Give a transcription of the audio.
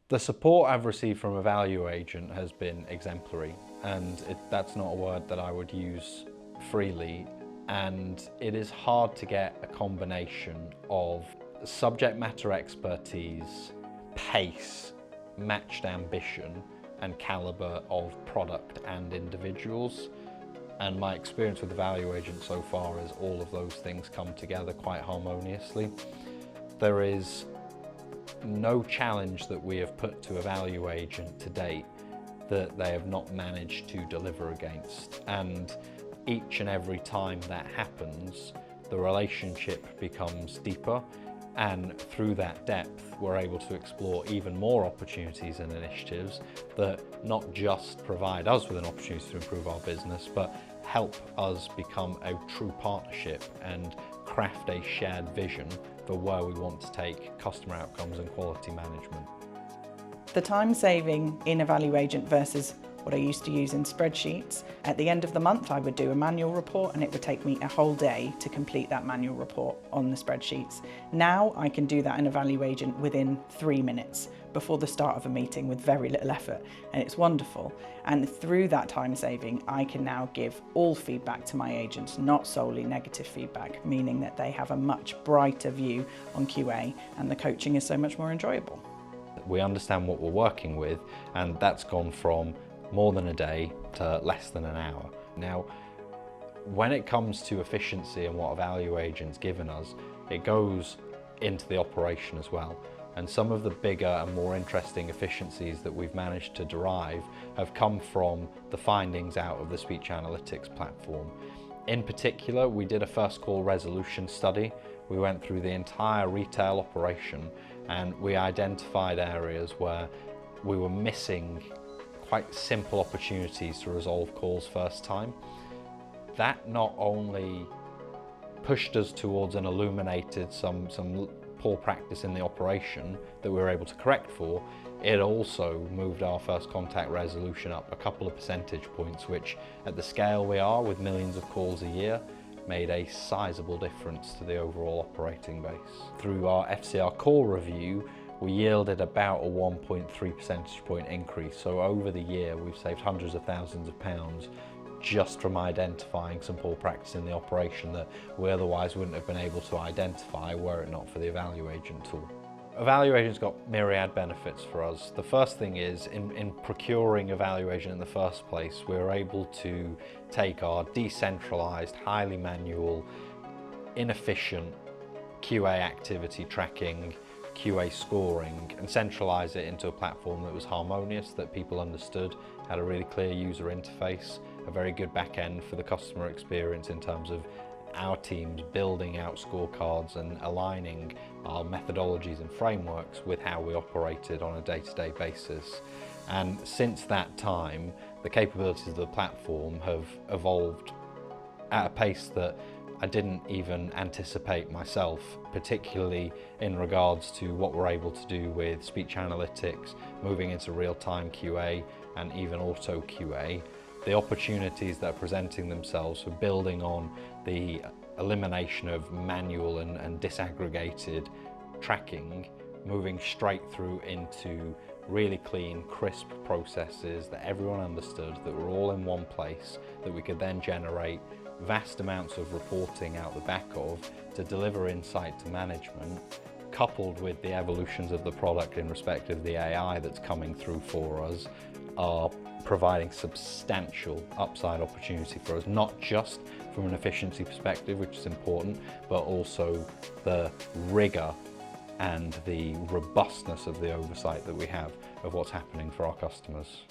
The support I've received from evaluagent has been exemplary, and that's not a word that I would use freely. And it is hard to get a combination of subject matter expertise, pace, matched ambition, and caliber of product and individuals. And my experience with evaluagent so far is all of those things come together quite harmoniously. There is no challenge that we have put to evaluagent to date that they have not managed to deliver against. And each and every time that happens, the relationship becomes deeper, and through that depth we're able to explore even more opportunities and initiatives that not just provide us with an opportunity to improve our business, but help us become a true partnership and craft a shared vision for where we want to take customer outcomes and quality management. The time saving in evaluagent versus what I used to use in spreadsheets, at the end of the month I would do a manual report and it would take me a whole day to complete that manual report on the spreadsheets. Now I can do that in evaluagent within 3 minutes before the start of a meeting with very little effort, and it's wonderful. And through that time saving I can now give all feedback to my agents, not solely negative feedback, meaning that they have a much brighter view on QA and the coaching is so much more enjoyable. We understand what we're working with, and that's gone from more than a day to less than an hour. Now, when it comes to efficiency and what evaluagent's given us, it goes into the operation as well. And some of the bigger and more interesting efficiencies that we've managed to derive have come from the findings out of the speech analytics platform. In particular, we did a first call resolution study. We went through the entire retail operation and we identified areas where we were missing quite simple opportunities to resolve calls first time. That not only pushed us towards and illuminated some poor practice in the operation that we were able to correct for, it also moved our first contact resolution up a couple of percentage points, which at the scale we are with millions of calls a year, made a sizable difference to the overall operating base. Through our FCR call review, we yielded about a 1.3 percentage point increase. So over the year, we've saved hundreds of thousands of pounds just from identifying some poor practice in the operation that we otherwise wouldn't have been able to identify were it not for the evaluagent tool. Evaluagent's got myriad benefits for us. The first thing is in procuring evaluagent in the first place, we were able to take our decentralized, highly manual, inefficient QA activity tracking, QA scoring, and centralize it into a platform that was harmonious, that people understood, had a really clear user interface, a very good back end for the customer experience in terms of our teams building out scorecards and aligning our methodologies and frameworks with how we operated on a day-to-day basis. And since that time, the capabilities of the platform have evolved at a pace that I didn't even anticipate myself, particularly in regards to what we're able to do with speech analytics, moving into real-time QA and even auto QA. The opportunities that are presenting themselves for building on the elimination of manual and disaggregated tracking, moving straight through into really clean, crisp processes that everyone understood, that were all in one place, that we could then generate vast amounts of reporting out the back of to deliver insight to management, coupled with the evolutions of the product in respect of the AI that's coming through for us, are providing substantial upside opportunity for us, not just from an efficiency perspective, which is important, but also the rigor and the robustness of the oversight that we have of what's happening for our customers.